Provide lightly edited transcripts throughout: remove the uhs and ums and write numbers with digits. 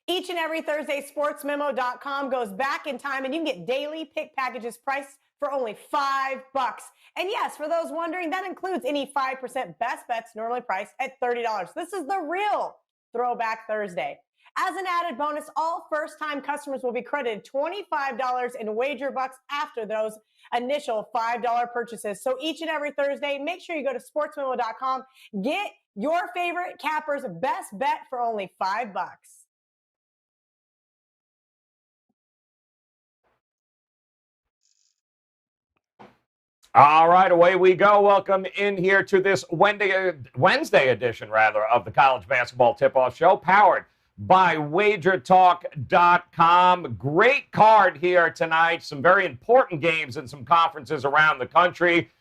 Each and every Thursday, sportsmemo.com goes back in time and you can get daily pick packages priced for only $5. And yes, for those wondering, that includes any 5% best bets normally priced at $30. This is the real Throwback Thursday. As an added bonus, all first-time customers will be credited $25 in wager bucks after those initial $5 purchases. So each and every Thursday, make sure you go to sportsmemo.com, get your favorite capper's best bet for only $5. All right, away we go. Welcome in here to this Wednesday edition, of the College Basketball Tip-Off Show, powered by WagerTalk.com. Great card here tonight. Some very important games in some conferences around the country.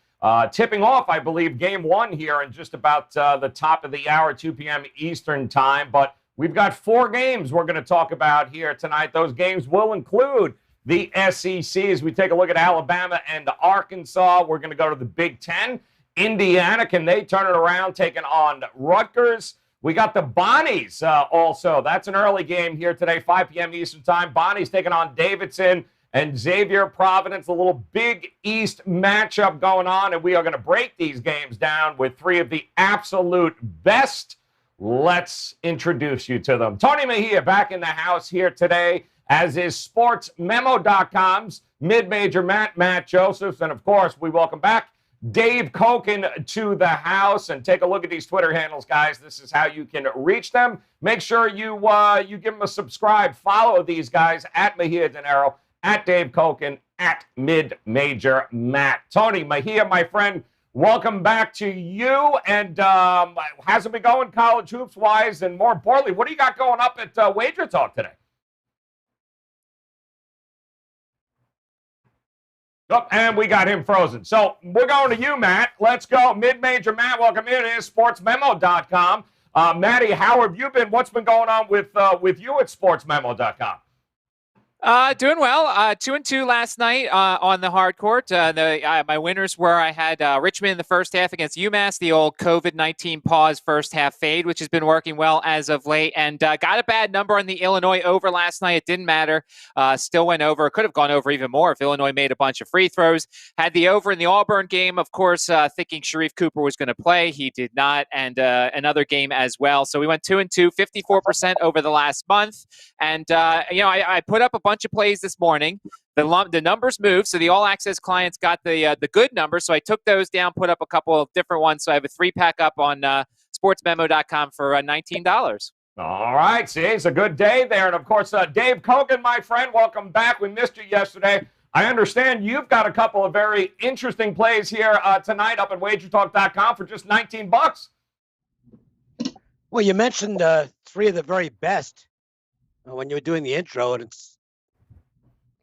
Tipping off, I believe, game one here in just about the top of the hour, 2 p.m. Eastern time. But we've got 4 games we're going to talk about here tonight. Those games will include the SEC as we take a look at Alabama and Arkansas. We're going to go to the Big Ten. Indiana, can they turn it around, taking on Rutgers? We got the Bonnies also. That's an early game here today, 5 p.m. Eastern time. Bonnies taking on Davidson and Xavier, Providence. A little Big East matchup going on, and we are going to break these games down with 3 of the absolute best. Let's introduce you to them. Tony Mejia back in the house here today, as is SportsMemo.com's mid-major Matt Josephs. And, of course, we welcome back Dave Koken to the house. And take a look at these Twitter handles, guys. This is how you can reach them. Make sure you give them a subscribe. Follow these guys at Mejia Dinero, at Dave Koken, at Mid-Major Matt. Tony Mejia, my friend, welcome back to you. And how's it been going college hoops-wise? And more importantly, what do you got going up at Wager Talk today? Oh, and we got him frozen. So we're going to you, Matt. Let's go. Mid-Major Matt, welcome in. It is SportsMemo.com. Matty, how have you been? What's been going on with you at SportsMemo.com? Doing well. 2-2 last night on the hard court. My winners were I had Richmond in the first half against UMass, the old COVID-19 pause first half fade, which has been working well as of late, and got a bad number on the Illinois over last night. It didn't matter. Still went over. Could have gone over even more if Illinois made a bunch of free throws. Had the over in the Auburn game, of course, thinking Sharif Cooper was going to play. He did not, and another game as well. So we went 2-2, 54% over the last month, and I put up a bunch of plays this morning. The numbers moved, so the all-access clients got the good numbers. So I took those down, put up a couple of different ones. So I have a 3-pack up on sportsmemo.com for $19. All right, see, it's a good day there. And, of course, Dave Koken, my friend, welcome back. We missed you yesterday. I understand you've got a couple of very interesting plays here tonight up at WagerTalk.com for just $19. Well, you mentioned 3 of the very best when you were doing the intro, and it's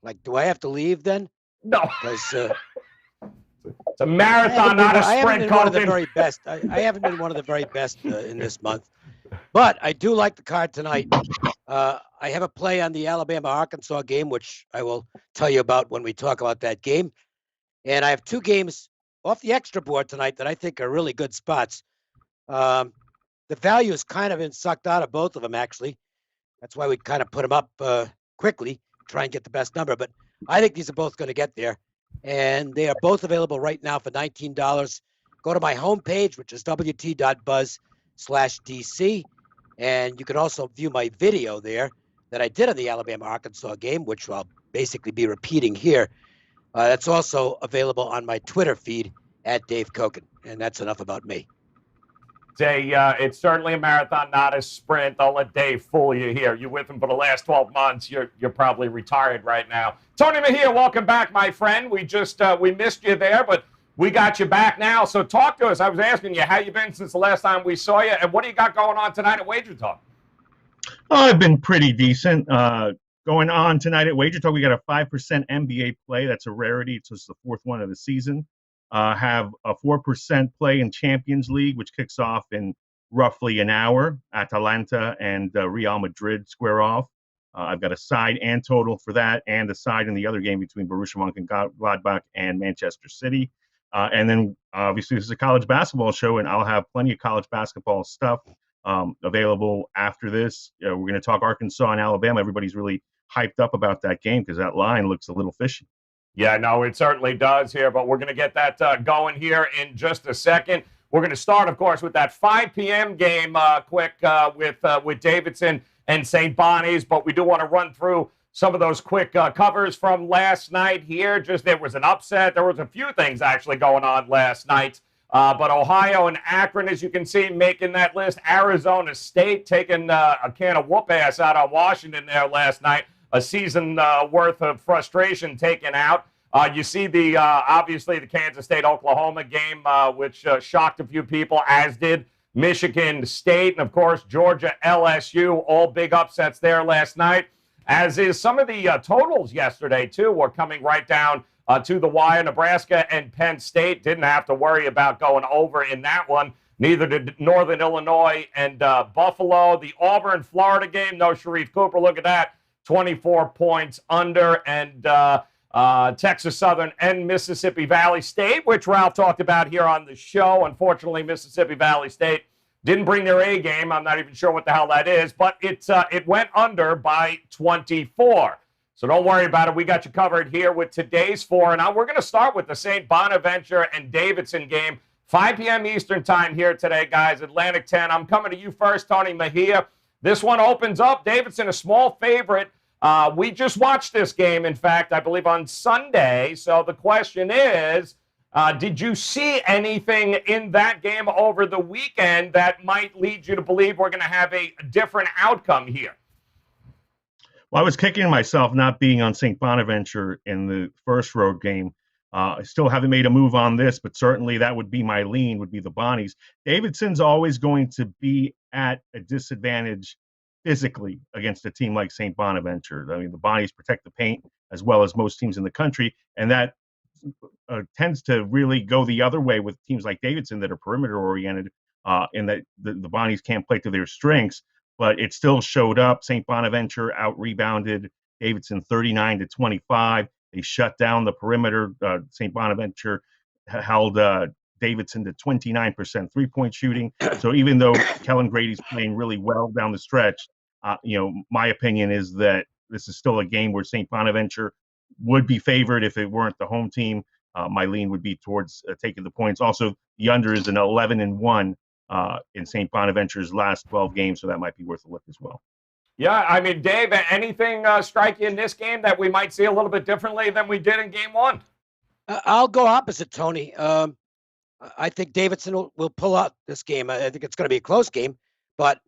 like, do I have to leave then? No. Because it's a marathon, not a sprint. I haven't been one of the very best. I haven't been one of the very best in this month. But I do like the card tonight. I have a play on the Alabama-Arkansas game, which I will tell you about when we talk about that game. And I have 2 games off the extra board tonight that I think are really good spots. The value has kind of been sucked out of both of them, actually. That's why we kind of put them up quickly, try and get the best number. But I think these are both going to get there. And they are both available right now for $19. Go to my homepage, which is wt.buzz/DC. And you can also view my video there that I did on the Alabama-Arkansas game, which I'll basically be repeating here. That's also available on my Twitter feed at Dave Koken. And that's enough about me. It's certainly a marathon, not a sprint. Don't let Dave fool you here. You're with him for the last 12 months. You're probably retired right now. Tony Mejia, welcome back, my friend. We missed you there, but we got you back now. So talk to us. I was asking you how you been since the last time we saw you, and what do you got going on tonight at Wager Talk? Oh, I've been pretty decent. Going on tonight at Wager Talk, we got a 5% NBA play. That's a rarity. It's just the 4th one of the season. Have a 4% play in Champions League, which kicks off in roughly an hour. Atalanta and Real Madrid square off. I've got a side and total for that, and a side in the other game between Borussia Mönchengladbach and Manchester City. And then, obviously, this is a college basketball show, and I'll have plenty of college basketball stuff. available after this. We're going to talk Arkansas and Alabama. Everybody's really hyped up about that game because that line looks a little fishy. Yeah, no, it certainly does here, but we're going to get that going here in just a second. We're going to start, of course, with that 5 p.m. game with Davidson and St. Bonnie's, but we do want to run through some of those quick covers from last night here. There was an upset. There was a few things actually going on last night. But Ohio and Akron, as you can see, making that list. Arizona State taking a can of whoop ass out on Washington there last night. A season worth of frustration taken out. You see obviously the Kansas State-Oklahoma game, which shocked a few people, as did Michigan State. And, of course, Georgia-LSU, all big upsets there last night. As is some of the totals yesterday, too, were coming right down to the wire. Nebraska and Penn State didn't have to worry about going over in that one. Neither did Northern Illinois and Buffalo. The Auburn-Florida game, no Sharif Cooper. Look at that. 24 points under, and Texas Southern and Mississippi Valley State, which Ralph talked about here on the show. Unfortunately, Mississippi Valley State didn't bring their A game. I'm not even sure what the hell that is, but it went under by 24. So don't worry about it. We got you covered here with today's 4. And now we're going to start with the St. Bonaventure and Davidson game. 5 p.m. Eastern time here today, guys. Atlantic 10. I'm coming to you first, Tony Mejia. This one opens up. Davidson, a small favorite. We just watched this game, in fact, I believe on Sunday. So the question is, did you see anything in that game over the weekend that might lead you to believe we're going to have a different outcome here? Well, I was kicking myself not being on St. Bonaventure in the first road game. I still haven't made a move on this, but certainly that would be my lean, would be the Bonnies. Davidson's always going to be at a disadvantage physically against a team like St. Bonaventure. I mean, the Bonnies protect the paint as well as most teams in the country, and that tends to really go the other way with teams like Davidson that are perimeter-oriented, and that the Bonnies can't play to their strengths. But it still showed up. St. Bonaventure out-rebounded Davidson 39-25. They shut down the perimeter. St. Bonaventure held Davidson to 29% three-point shooting. So even though Kellen Grady's playing really well down the stretch, my opinion is that this is still a game where St. Bonaventure would be favored if it weren't the home team. My lean would be towards taking the points. Also, the under is an 11-1 in St. Bonaventure's last 12 games, so that might be worth a look as well. Yeah, I mean, Dave, anything strike you in this game that we might see a little bit differently than we did in game one? I'll go opposite, Tony. I think Davidson will pull out this game. I think it's going to be a close game, but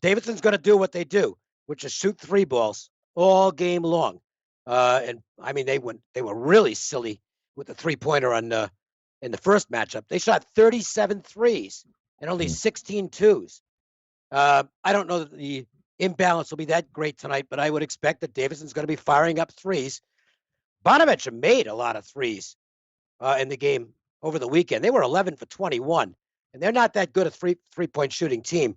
Davidson's going to do what they do, which is shoot 3 balls all game long. And I mean, they were really silly with the 3-pointer in the first matchup. They shot 37 threes and only 16 twos. I don't know that the imbalance will be that great tonight, but I would expect that Davidson's going to be firing up threes. Bonaventure made a lot of threes in the game over the weekend. They were 11 for 21, and they're not that good a three-point shooting team.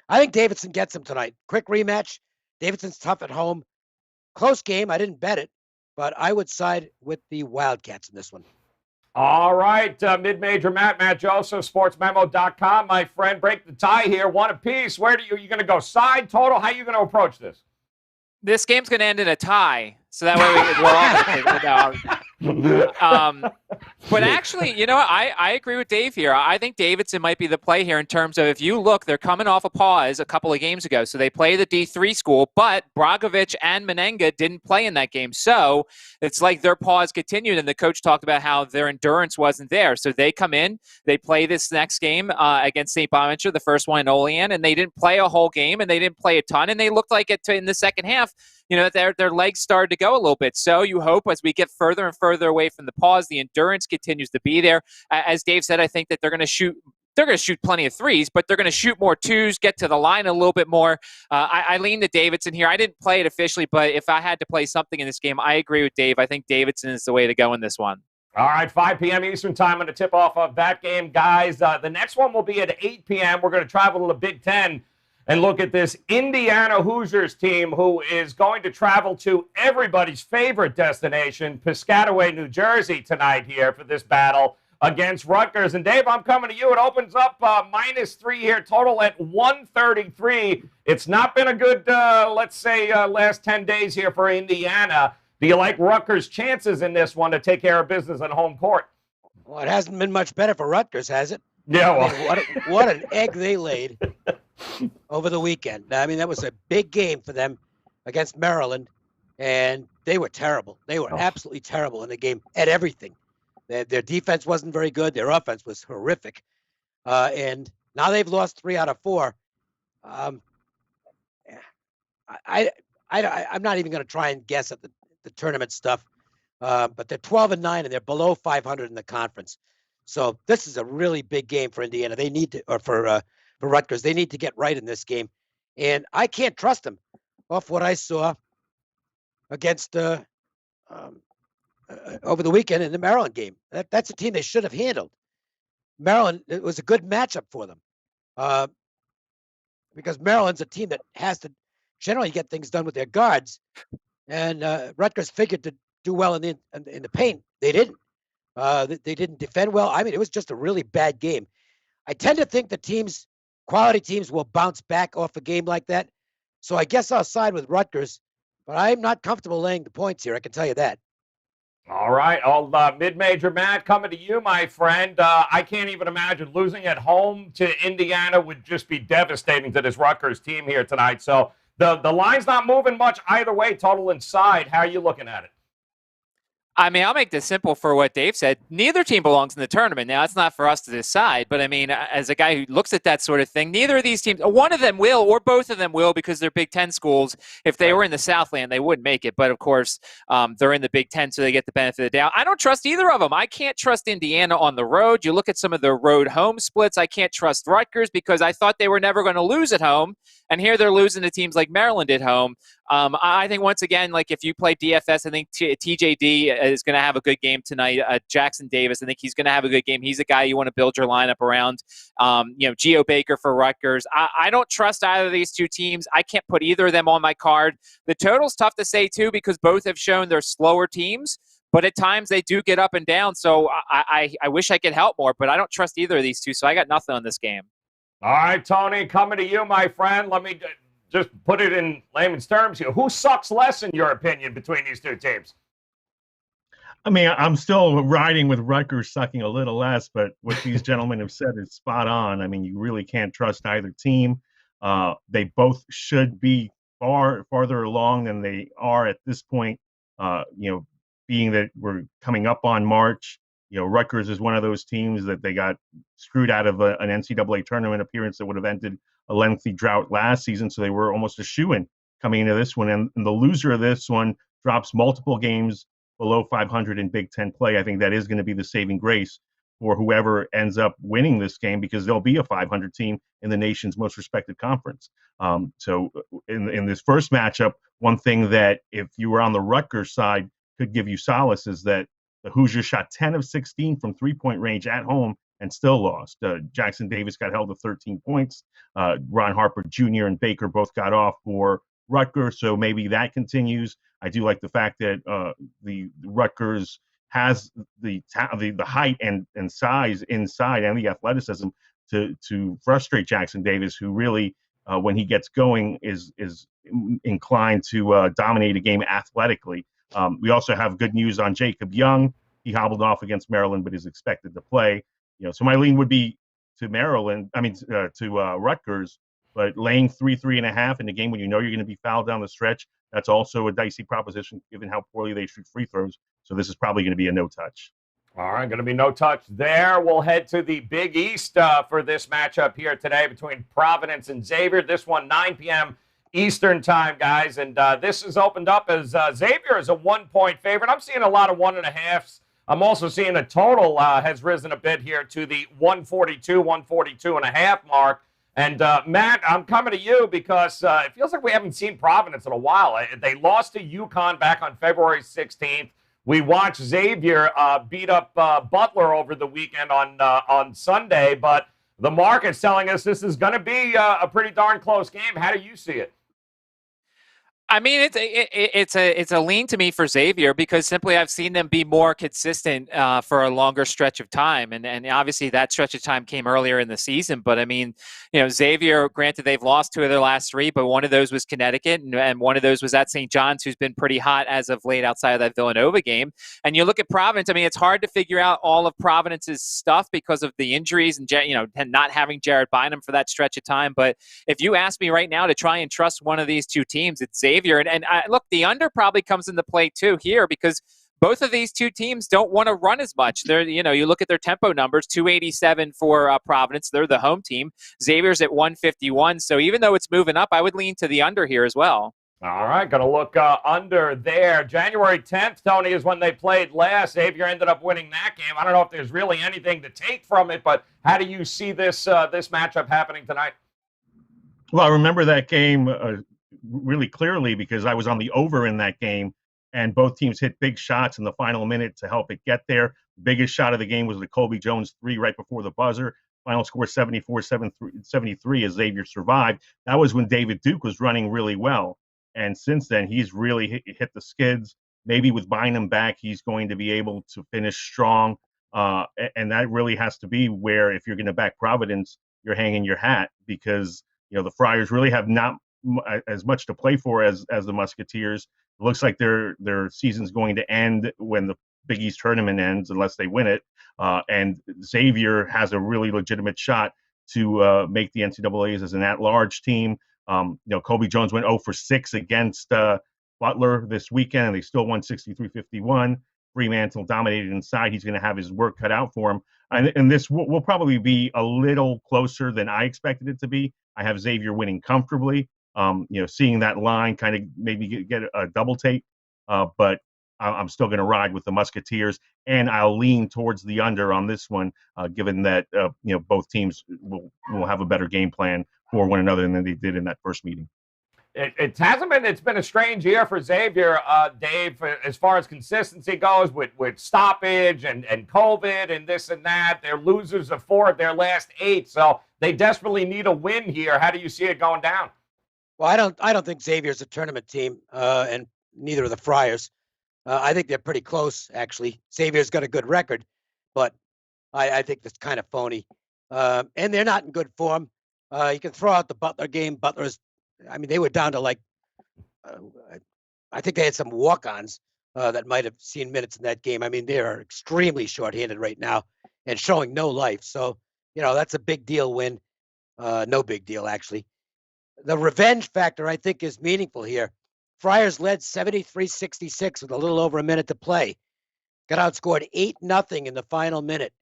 I think Davidson gets them tonight. Quick rematch. Davidson's tough at home. Close game. I didn't bet it, but I would side with the Wildcats in this one. All right, mid-major Matt Joseph, sportsmemo.com. My friend, break the tie here, one apiece. Where you going to go? Side, total? How are you going to approach this? This game's going to end in a tie, so that way we're all but actually, I agree with Dave here. I think Davidson might be the play here in terms of, if you look, they're coming off a pause a couple of games ago. So they play the D3 school, but Bragovich and Menenga didn't play in that game. So it's like their pause continued, and the coach talked about how their endurance wasn't there. So they come in, they play this next game against St. Bonaventure, the first one in Olean, and they didn't play a whole game, and they didn't play a ton, and they looked like it in the second half. Their legs started to go a little bit. So you hope as we get further and further away from the pause, the endurance continues to be there. As Dave said, I think that they're going to shoot plenty of threes, but they're going to shoot more twos, get to the line a little bit more. I lean to Davidson here. I didn't play it officially, but if I had to play something in this game, I agree with Dave. I think Davidson is the way to go in this one. All right, 5 p.m. Eastern time on the tip-off of that game, guys. The next one will be at 8 p.m. We're going to travel to the Big Ten and look at this Indiana Hoosiers team who is going to travel to everybody's favorite destination, Piscataway, New Jersey, tonight here for this battle against Rutgers. And Dave, I'm coming to you. It opens up -3 here, total at 133. It's not been a good, let's say, last 10 days here for Indiana. Do you like Rutgers' chances in this one to take care of business on home court? Well, it hasn't been much better for Rutgers, has it? Yeah, well. I mean, what an egg they laid over the weekend. I mean, that was a big game for them against Maryland, and they were terrible. They were absolutely terrible in the game at everything. Their defense wasn't very good. Their offense was horrific. And now they've lost 3 out of 4. I'm not even going to try and guess at the tournament stuff, but they're 12-9 and they're below 500 in the conference. So this is a really big game for Indiana. They need to, or for Rutgers, they need to get right in this game. And I can't trust them off what I saw against over the weekend in the Maryland game. That's a team they should have handled. Maryland, it was a good matchup for them because Maryland's a team that has to generally get things done with their guards, and Rutgers figured to do well in the paint. They didn't. They didn't defend well. I mean, it was just a really bad game. I tend to think the quality teams will bounce back off a game like that. So I guess I'll side with Rutgers, but I'm not comfortable laying the points here. I can tell you that. All right, old mid-major Matt, coming to you, my friend. I can't even imagine losing at home to Indiana would just be devastating to this Rutgers team here tonight. So the line's not moving much either way, total inside. How are you looking at it? I mean, I'll make this simple for what Dave said. Neither team belongs in the tournament. Now, it's not for us to decide, but I mean, as a guy who looks at that sort of thing, neither of these teams, one of them will, or both of them will, because they're Big Ten schools. If they were in the Southland, they wouldn't make it. But of course, they're in the Big Ten, so they get the benefit of the doubt. I don't trust either of them. I can't trust Indiana on the road. You look at some of their road home splits. I can't trust Rutgers because I thought they were never going to lose at home. And here they're losing to teams like Maryland at home. I think, once again, like if you play DFS, I think TJD is going to have a good game tonight. Jackson Davis, I think he's going to have a good game. He's a guy you want to build your lineup around. Geo Baker for Rutgers. I don't trust either of these two teams. I can't put either of them on my card. The total's tough to say, too, because both have shown they're slower teams. But at times they do get up and down. So I wish I could help more, but I don't trust either of these two. So I got nothing on this game. All right, Tony, coming to you, my friend. Let me just put it in layman's terms here. Who sucks less, in your opinion, between these two teams? I mean, I'm still riding with Rutgers sucking a little less, but what these gentlemen have said is spot on. I mean, you really can't trust either team. They both should be farther along than they are at this point, being that we're coming up on March. Rutgers is one of those teams that they got screwed out of an NCAA tournament appearance that would have ended a lengthy drought last season. So they were almost a shoo-in coming into this one. And the loser of this one drops multiple games below 500 in Big Ten play. I think that is going to be the saving grace for whoever ends up winning this game, because there'll be a 500 team in the nation's most respected conference. So in this first matchup, one thing that if you were on the Rutgers side could give you solace is that the Hoosiers shot 10 of 16 from three-point range at home and still lost. Jackson Davis got held to 13 points. Ron Harper Jr. and Baker both got off for Rutgers, so maybe that continues. I do like the fact that the Rutgers has the height and size inside and the athleticism to frustrate Jackson Davis, who really, when he gets going, is inclined to dominate a game athletically. We also have good news on Jacob Young. He hobbled off against Maryland, but is expected to play. So my lean would be to Rutgers, but laying 3.5 in the game when you know you're going to be fouled down the stretch, that's also a dicey proposition given how poorly they shoot free throws. So this is probably going to be a no touch. All right, going to be no touch there. We'll head to the Big East for this matchup here today between Providence and Xavier. This one, 9 p.m. Eastern time, guys. And this is opened up as Xavier is a 1-point favorite. I'm seeing a lot of 1.5s. I'm also seeing the total has risen a bit here to the 142.5 mark. And, Matt, I'm coming to you because it feels like we haven't seen Providence in a while. They lost to UConn back on February 16th. We watched Xavier beat up Butler over the weekend on Sunday, but the market's telling us this is going to be a pretty darn close game. How do you see it? I mean, it's a lean to me for Xavier because simply I've seen them be more consistent for a longer stretch of time, and obviously that stretch of time came earlier in the season. But I mean, Xavier, granted they've lost 2 of their last 3, but one of those was Connecticut, and one of those was at St. John's, who's been pretty hot as of late outside of that Villanova game. And you look at Providence. I mean, it's hard to figure out all of Providence's stuff because of the injuries and not having Jared Bynum for that stretch of time. But if you ask me right now to try and trust one of these 2 teams, it's Xavier. And look, the under probably comes into play too here because both of these 2 teams don't want to run as much. They're, you look at their tempo numbers, 287 for Providence. They're the home team. Xavier's at 151. So even though it's moving up, I would lean to the under here as well. All right, going to look under there. January 10th, Tony, is when they played last. Xavier ended up winning that game. I don't know if there's really anything to take from it, but how do you see this matchup happening tonight? Well, I remember that game really clearly because I was on the over in that game, and both teams hit big shots in the final minute to help it get there. The biggest shot of the game was the Colby Jones 3 right before the buzzer. Final score 74-73 as Xavier survived. That was when David Duke was running really well. And since then, he's really hit the skids. Maybe with Bynum back, he's going to be able to finish strong. And that really has to be where, if you're going to back Providence, you're hanging your hat because the Friars really have not as much to play for as the Musketeers. It looks like their season's going to end when the Big East tournament ends, unless they win it. And Xavier has a really legitimate shot to make the NCAAs as an at-large team. Colby Jones went 0 for 6 against Butler this weekend, and they still won 63-51. Fremantle dominated inside. He's going to have his work cut out for him. And this will probably be a little closer than I expected it to be. I have Xavier winning comfortably. Seeing that line kind of maybe get a double take, but I'm still going to ride with the Musketeers, and I'll lean towards the under on this one, given that both teams will have a better game plan for one another than they did in that first meeting. It hasn't been. It's been a strange year for Xavier, Dave, as far as consistency goes, with stoppage and COVID and this and that. They're losers of 4 of their last 8, so they desperately need a win here. How do you see it going down? Well, I don't think Xavier's a tournament team, and neither are the Friars. I think they're pretty close, actually. Xavier's got a good record, but I think that's kind of phony. And they're not in good form. You can throw out the Butler game. They were down to I think they had some walk-ons that might have seen minutes in that game. I mean, they are extremely shorthanded right now and showing no life. So, that's a big deal win. No big deal, actually. The revenge factor, I think, is meaningful here. Friars led 73-66 with a little over a minute to play. Got outscored 8-0 in the final minute,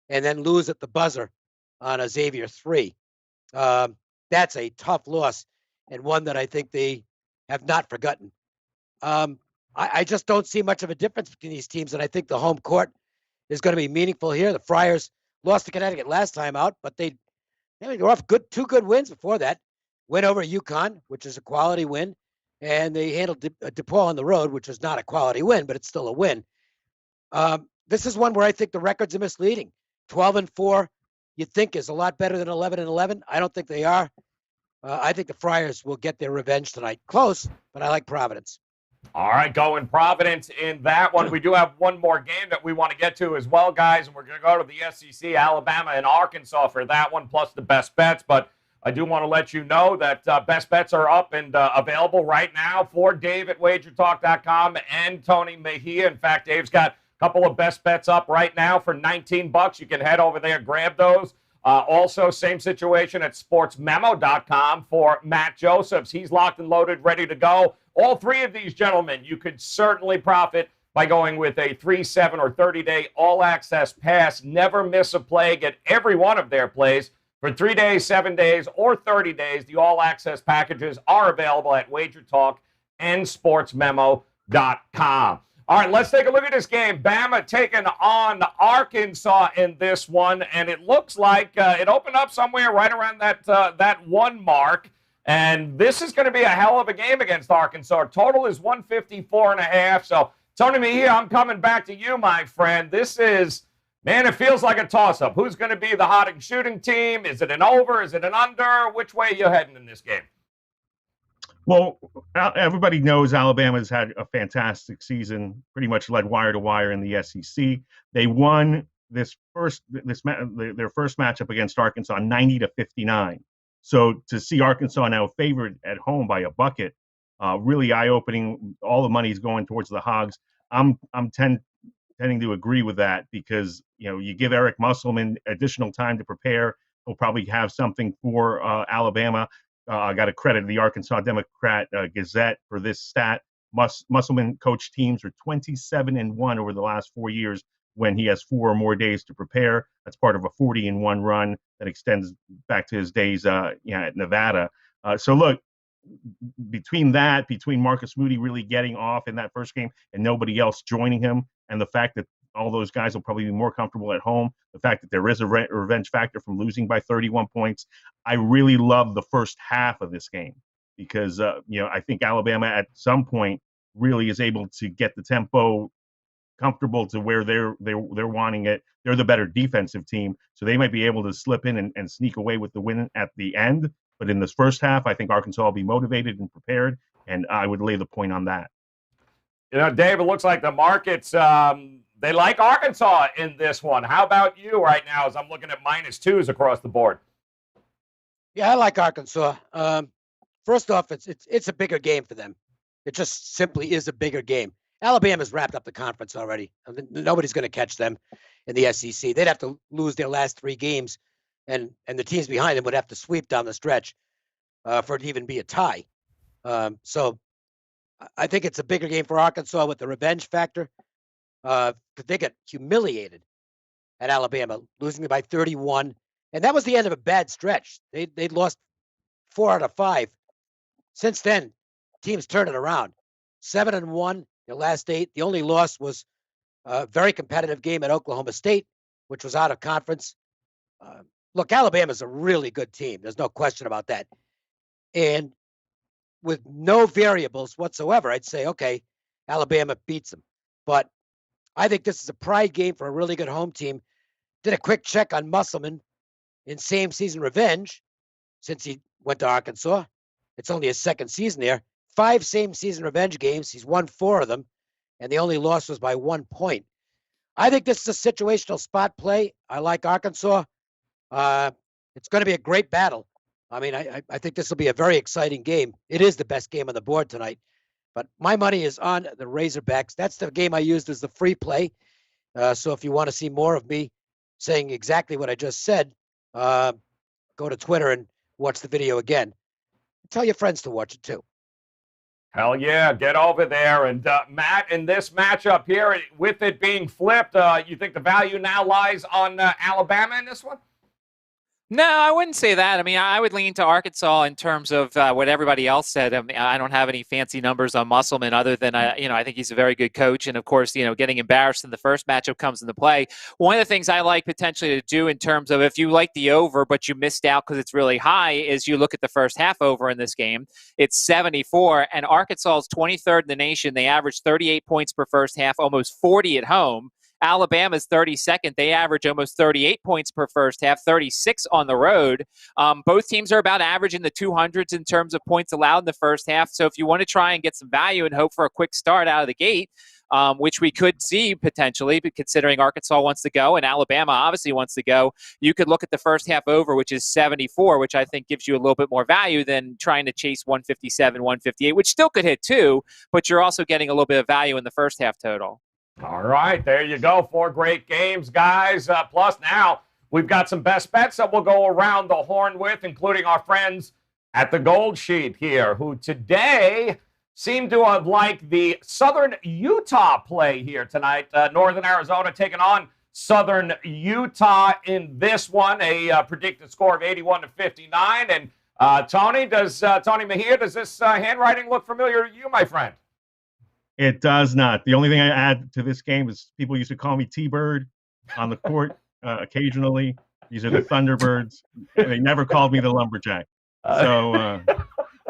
and then lose at the buzzer on a Xavier 3. That's a tough loss, and one that I think they have not forgotten. I just don't see much of a difference between these teams, and I think the home court is going to be meaningful here. The Friars lost to Connecticut last time out, but they were off 2 good wins before that. Win over UConn, which is a quality win, and they handled DePaul on the road, which is not a quality win, but it's still a win. This is one where I think the records are misleading. 12-4, you'd think is a lot better than 11-11. I don't think they are. I think the Friars will get their revenge tonight. Close, but I like Providence. All right, going Providence in that one. We do have one more game that we want to get to as well, guys, and we're going to go to the SEC, Alabama and Arkansas for that one, plus the best bets. But I do want to let you know that best bets are up and available right now for Dave at WagerTalk.com and Tony Mejia. In fact, Dave's got a couple of best bets up right now for $19. You can head over there, grab those. Also, same situation at sportsmemo.com for Matt Josephs. He's locked and loaded, ready to go. All 3 of these gentlemen, you could certainly profit by going with a 3, 7, or 30-day all-access pass. Never miss a play. Get every one of their plays for 3 days, 7 days, or 30 days. The all-access packages are available at WagerTalk and sportsmemo.com. All right, let's take a look at this game. Bama taking on Arkansas in this one, and it looks like it opened up somewhere right around that 1 mark. And this is going to be a hell of a game against Arkansas. Total is 154.5. So, Tony Mejia, I'm coming back to you, my friend. This is, man, it feels like a toss-up. Who's going to be the hot and shooting team? Is it an over? Is it an under? Which way are you heading in this game? Well, everybody knows Alabama's had a fantastic season, pretty much led wire to wire in the SEC. They won their first matchup against Arkansas 90-59. So to see Arkansas now favored at home by a bucket, really eye opening. All the money's going towards the Hogs. I'm tending to agree with that because you give Eric Musselman additional time to prepare. He'll probably have something for Alabama. I got to credit the Arkansas Democrat Gazette for this stat. Musselman coached teams are 27-1 over the last 4 years when he has 4 or more days to prepare. That's part of a 40-1 run that extends back to his days at Nevada. So look, between Marcus Moody really getting off in that first game and nobody else joining him, and the fact that all those guys will probably be more comfortable at home, the fact that there is a revenge factor from losing by 31 points, I really love the first half of this game because I think Alabama at some point really is able to get the tempo comfortable to where they're wanting it. They're the better defensive team, so they might be able to slip in and sneak away with the win at the end. But in this first half, I think Arkansas will be motivated and prepared, and I would lay the point on that. Dave, it looks like the markets, they like Arkansas in this one. How about you right now as I'm looking at -2s across the board? Yeah, I like Arkansas. First off, it's a bigger game for them. It just simply is a bigger game. Alabama's wrapped up the conference already. Nobody's going to catch them in the SEC. They'd have to lose their last 3 games, and the teams behind them would have to sweep down the stretch for it to even be a tie. So I think it's a bigger game for Arkansas with the revenge factor because they got humiliated at Alabama, losing by 31. And that was the end of a bad stretch. They'd lost 4 out of 5. Since then, teams turned it around. 7-1 their last 8. The only loss was a very competitive game at Oklahoma State, which was out of conference. Look, Alabama's a really good team. There's no question about that. And with no variables whatsoever, I'd say, okay, Alabama beats them. But I think this is a pride game for a really good home team. Did a quick check on Musselman in same season revenge since he went to Arkansas. It's only his second season there. 5 same season revenge games. He's won 4 of them, and the only loss was by 1 point. I think this is a situational spot play. I like Arkansas. It's going to be a great battle. I mean, I think this will be a very exciting game. It is the best game on the board tonight. But my money is on the Razorbacks. That's the game I used as the free play. So if you want to see more of me saying exactly what I just said, go to Twitter and watch the video again. Tell your friends to watch it too. Hell yeah, get over there. And Matt, in this matchup here, with it being flipped, you think the value now lies on Alabama in this one? No, I wouldn't say that. I mean, I would lean to Arkansas in terms of what everybody else said. I mean, I don't have any fancy numbers on Musselman other than, I think he's a very good coach. And, of course, getting embarrassed in the first matchup comes into play. One of the things I like potentially to do in terms of if you like the over but you missed out because it's really high is you look at the first half over in this game. It's 74, and Arkansas is 23rd in the nation. They average 38 points per first half, almost 40 at home. Alabama's 32nd. They average almost 38 points per first half, 36 on the road. Both teams are about average in the 200s in terms of points allowed in the first half. So if you want to try and get some value and hope for a quick start out of the gate, which we could see potentially, but considering Arkansas wants to go and Alabama obviously wants to go, you could look at the first half over, which is 74, which I think gives you a little bit more value than trying to chase 157, 158, which still could hit too, but you're also getting a little bit of value in the first half total. All right, there you go. 4 great games, guys. Plus, now we've got some best bets that we'll go around the horn with, including our friends at the Gold Sheet here, who today seem to have liked the Southern Utah play here tonight. Northern Arizona taking on Southern Utah in this one, a predicted score of 81-59. And Tony Mahia, does this handwriting look familiar to you, my friend? It does not. The only thing I add to this game is people used to call me T-Bird on the court occasionally. These are the Thunderbirds. They never called me the Lumberjack. So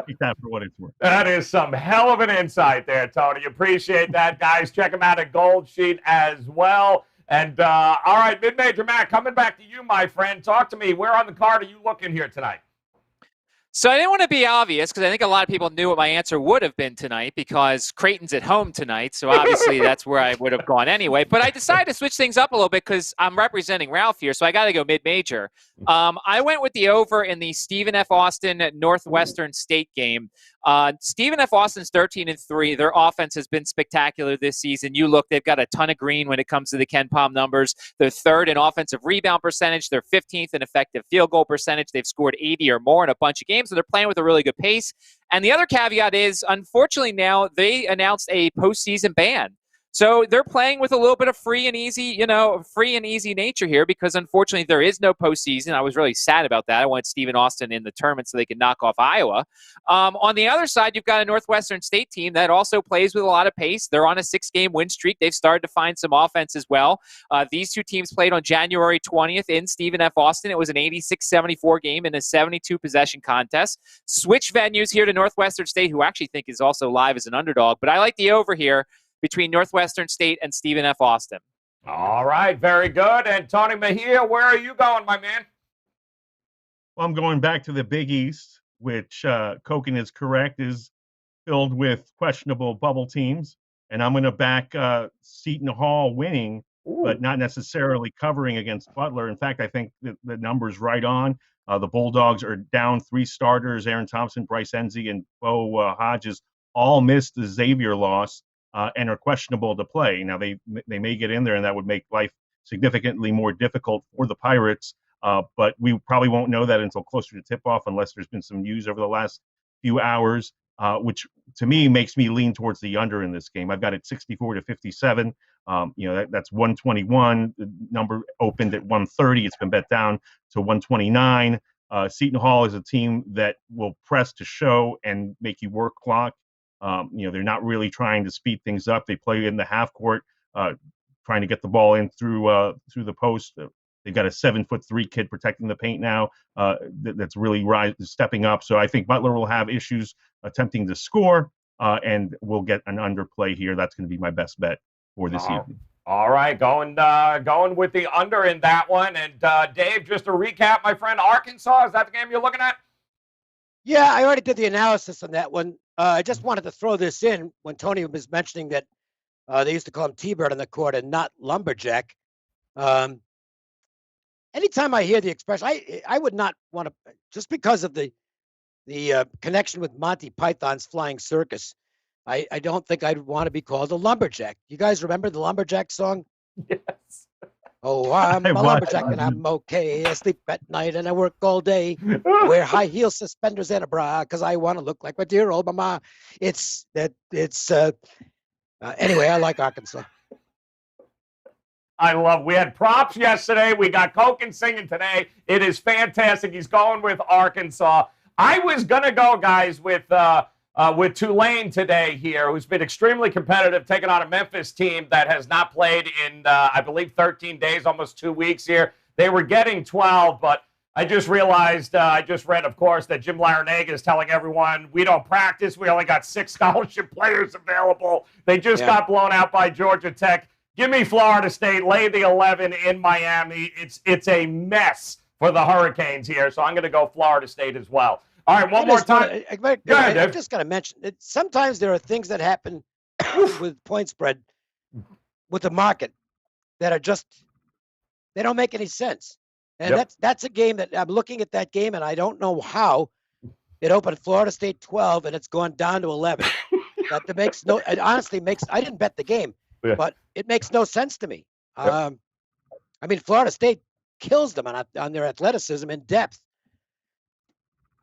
take that for what it's worth. That is some hell of an insight there, Tony. Appreciate that, guys. Check them out at Gold Sheet as well. And all right, Mid-Major Matt, coming back to you, my friend. Talk to me. Where on the card are you looking here tonight? So I didn't want to be obvious because I think a lot of people knew what my answer would have been tonight because Creighton's at home tonight. So obviously that's where I would have gone anyway. But I decided to switch things up a little bit because I'm representing Ralph here. So I got to go mid-major. I went with the over in the Stephen F. Austin Northwestern State game. Stephen F. Austin's 13-3. Their offense has been spectacular this season. You look, they've got a ton of green when it comes to the Ken Pom numbers. They're third in offensive rebound percentage. They're 15th in effective field goal percentage. They've scored 80 or more in a bunch of games, so they're playing with a really good pace. And the other caveat is, unfortunately now, they announced a postseason ban. So they're playing with a little bit of free and easy nature here because unfortunately there is no postseason. I was really sad about that. I wanted Stephen Austin in the tournament so they could knock off Iowa. On the other side, you've got a Northwestern State team that also plays with a lot of pace. They're on a 6-game win streak. They've started to find some offense as well. These two teams played on January 20th in Stephen F. Austin. It was an 86-74 game in a 72-possession contest. Switch venues here to Northwestern State, who I actually think is also live as an underdog. But I like the over here between Northwestern State and Stephen F. Austin. All right, very good. And Tony Mejia, where are you going, my man? Well, I'm going back to the Big East, which Koken is correct, is filled with questionable bubble teams. And I'm going to back Seton Hall winning, but not necessarily covering against Butler. In fact, I think the number's right on. The Bulldogs are down 3 starters. Aaron Thompson, Bryce Enzi, and Bo Hodges all missed the Xavier loss. And are questionable to play. Now, they may get in there, and that would make life significantly more difficult for the Pirates. But we probably won't know that until closer to tip-off, unless there's been some news over the last few hours, which to me makes me lean towards the under in this game. I've got it 64-57. That's 121. The number opened at 130. It's been bet down to 129. Seton Hall is a team that will press to show and make you work clock. They're not really trying to speed things up. They play in the half court, trying to get the ball in through the post. They've got a 7'3" kid protecting the paint now. That's really stepping up. So I think Butler will have issues attempting to score, and we'll get an underplay here. That's going to be my best bet for this evening. All right, going with the under in that one. And Dave, just to recap, my friend, Arkansas, is that the game you're looking at? Yeah, I already did the analysis on that one. I just wanted to throw this in when Tony was mentioning that they used to call him T-Bird on the court and not Lumberjack. Anytime I hear the expression, I would not want to, just because of the connection with Monty Python's Flying Circus, I don't think I'd want to be called a lumberjack. You guys remember the Lumberjack song? Yes. Oh, I'm a lumberjack and I'm okay. I sleep at night and I work all day. I wear high heel suspenders and a bra because I want to look like my dear old mama. Anyway, I like Arkansas. We had props yesterday. We got Koken singing today. It is fantastic. He's going with Arkansas. I was going to go, guys, with Tulane today here, who's been extremely competitive, taking on a Memphis team that has not played in, I believe, 13 days, almost 2 weeks here. They were getting 12, but I just realized, I just read, of course, that Jim Larinaga is telling everyone, we don't practice. We only got 6 scholarship players available. They just got blown out by Georgia Tech. Give me Florida State. Lay the 11 in Miami. It's a mess for the Hurricanes here, so I'm going to go Florida State as well. All right, one more time. I just got to mention that sometimes there are things that happen with point spread with the market that are just, they don't make any sense. And that's a game that I'm looking at that game, and I don't know how it opened Florida State 12 and it's gone down to 11. That makes no, it honestly makes, I didn't bet the game, but it makes no sense to me. I mean, Florida State kills them on their athleticism and depth.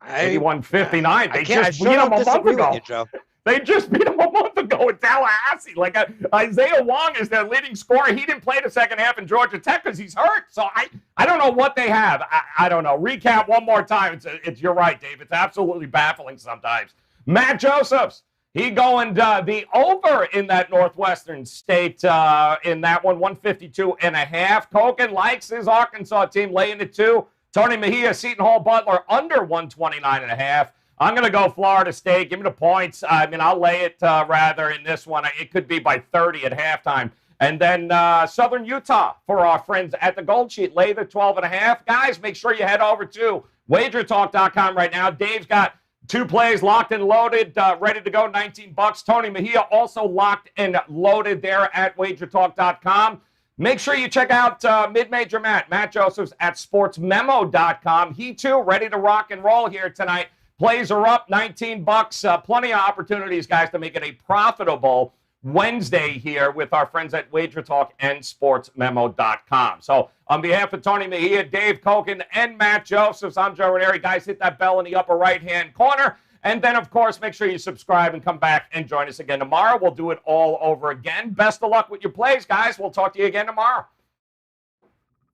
81-59. They just beat them a month ago. They just beat them a month ago in Tallahassee. Like Isaiah Wong is their leading scorer. He didn't play the second half in Georgia Tech because he's hurt. So I don't know what they have. I don't know. Recap one more time. You're right, Dave. It's absolutely baffling sometimes. Matt Josephs, he going the over in that Northwestern State in that one, 152.5. Koken likes his Arkansas team laying it 2. Tony Mejia, Seton Hall, Butler under 129.5. I'm going to go Florida State. Give me the points. I mean, I'll lay it rather in this one. It could be by 30 at halftime. And then Southern Utah for our friends at the Gold Sheet. Lay the 12.5. Guys, make sure you head over to WagerTalk.com right now. Dave's got 2 plays locked and loaded, ready to go, $19. Tony Mejia also locked and loaded there at WagerTalk.com. Make sure you check out Mid-Major Matt Josephs at SportsMemo.com. He, too, ready to rock and roll here tonight. Plays are up, $19. Plenty of opportunities, guys, to make it a profitable Wednesday here with our friends at WagerTalk and SportsMemo.com. So on behalf of Tony Mejia, Dave Koken, and Matt Josephs, I'm Joe Raineri. Guys, hit that bell in the upper right-hand corner. And then, of course, make sure you subscribe and come back and join us again tomorrow. We'll do it all over again. Best of luck with your plays, guys. We'll talk to you again tomorrow.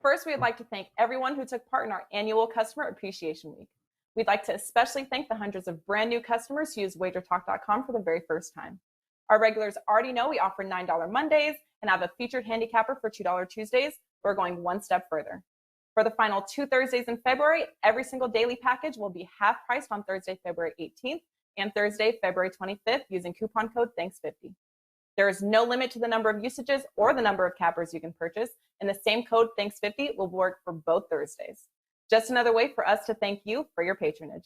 First, we'd like to thank everyone who took part in our annual Customer Appreciation Week. We'd like to especially thank the hundreds of brand new customers who use WagerTalk.com for the very first time. Our regulars already know we offer $9 Mondays and have a featured handicapper for $2 Tuesdays. We're going one step further. For the final 2 Thursdays in February, every single daily package will be half priced on Thursday, February 18th and Thursday, February 25th using coupon code THANKS50. There is no limit to the number of usages or the number of cappers you can purchase, and the same code THANKS50 will work for both Thursdays. Just another way for us to thank you for your patronage.